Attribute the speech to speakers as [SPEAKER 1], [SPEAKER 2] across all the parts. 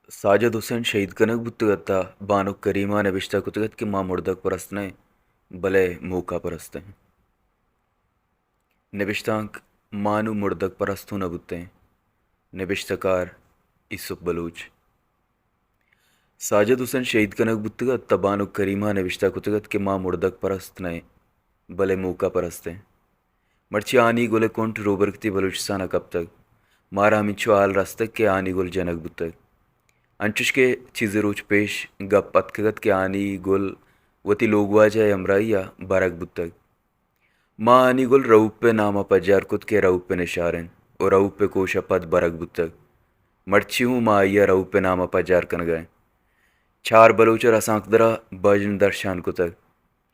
[SPEAKER 1] साजिद हुसैन शहीद कनक बुत्तगत्ता बानो करीमा नबिश्ता कुतगत कि माँ मुर्दक परस्तने भले मूका परस्ते नबिश्तांक मानु मुर्दक परस्तु न बुत्ते नबिश्तकार यूसुफ बलूच साजिद हुसैन शहीद कनक बुत्तगत्ता बानो करीमा नबिश्ता कुतगत कि माँ मुर्दक परस्तने भले मूका परस्ते मर्ची आनी गोले कोंट रोबरकती बलूचिस्तान कब तक मारा मिचो आल रस्तक के आनी गोल जनक बुतक अंचुश के चीज़ रोच पेश गप पतकगत के आनी गुल वती लोगवा जाए अमराइया बरक बुतक माँ आनी गुल रऊप पे नामा पजार कुत के रऊप पे निशारन और रऊप पे कोशा पद बरक बुतक मर्ची हूँ माँ आइया रऊप पे नामा पजार कन गए छार बलूचर असांकदरा बजन दर्शान कुतक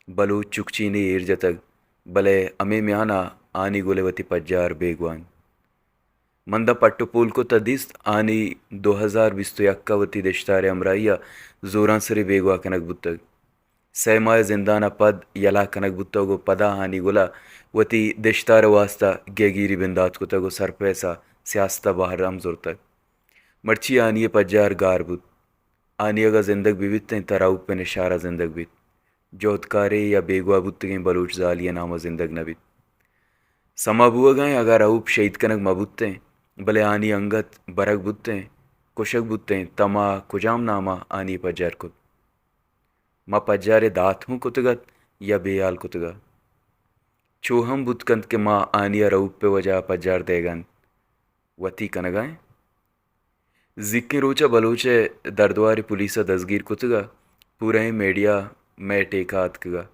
[SPEAKER 1] बलूच चुकचीनी ईर जतक भले अमे म्याना आनी गुले वती पजार बेगवान मंदा पट्टुपूल को तदीस आनी 2021 वती देशतारे अमराइया जोरांसरी बेगवा कनक बुतक सैमाय जिंदाना पद यला कनक बुत्तगो पदा हानी गुला वती देशतार वास्ता गेगिरी बिंदात कुतगो सरपैसा सियासता बाहर अमजुर मर्ची आनिय पज्जार गार बुत आनी अगा जिंदग बिबित तराउ पे निशारा जिंदग बित जोतकारे या बेगवा बुत्तगें बलूच जालिया नामा जिंदग नबित समा बुआ गए अगर अऊप शहीद कनक मबुत्ते भले आनी अंगत बरक बुत्ते कुशक बुत्ते तमा कुजाम नामा आनी पज्जार कुत मा पज्जारे दात हूँ कुतगत या बेयाल कुतगा चोहम बुतकंत के माँ आनिया रऊप पे वजह पज्जार देगन वती कनगाए जिक्के रोचा बलोचे दर्दवारी पुलिसा दसगीर कुतगा पूरे मीडिया में टेका अतकगा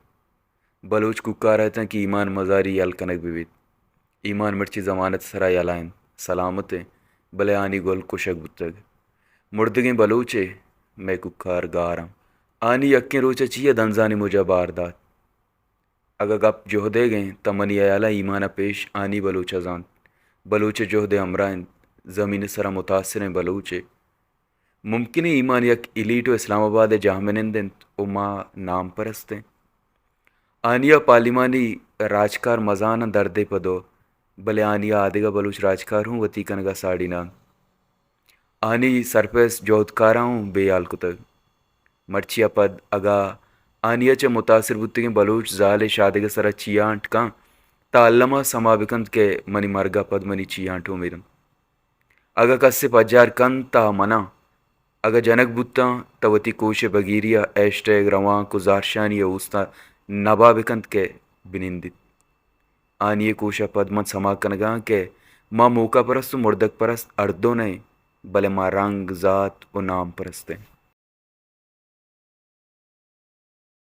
[SPEAKER 1] बलोच कुक्का रहता कि ईमान मजारी यल कनक बिबित ईमान मिर्ची जमानत सरा यलाइन सलामत भले आनी गोल कुशक बुतग मुर्दगें बलोचे मैं कुक्कार गारम आनी यक्के रोचा चिया दंजानी मुझा बारदात अगर गप जोहदे गए तमनी अयाला ईमाना पेश आनी बलोचा जान बलोचे जोहदे अमराइन ज़मीन सरा मुतासर बलोचे मुमकिन ईमान यक इलीटो इस्लामाबाद जहामनिंदन उमा नाम परस्ते आनिया पार्लिमानी राजकार मजाना दर्दे पदो भले आनिया आदिगा बलूच राजकार हूँ वती कनगा साड़ी ना आनी सरपेस जोधकारा हूँ बेयाल कुतग मर्चिया पद अगा आनिया च मुतासिर बुत्तिगे बलूच जाले शादिगा सरा चियांट का ताल्लमा समाबिकंत के मनी मरगा पद मनी चियांट हो मेरम अगा कस्से पज्जार कन ता मना अगा जनक बुत्ता तवती कोशे बगीरिया एशटैग रवां कुजारशानिया उस्ता नबाबिकंत के बिनिंदित आनिए कोशा पद मत समा कनगा के माँ मौका परस्त मुर्दक परस्त अर्दो नहीं भले माँ रंग ज़ात व नाम परस्ते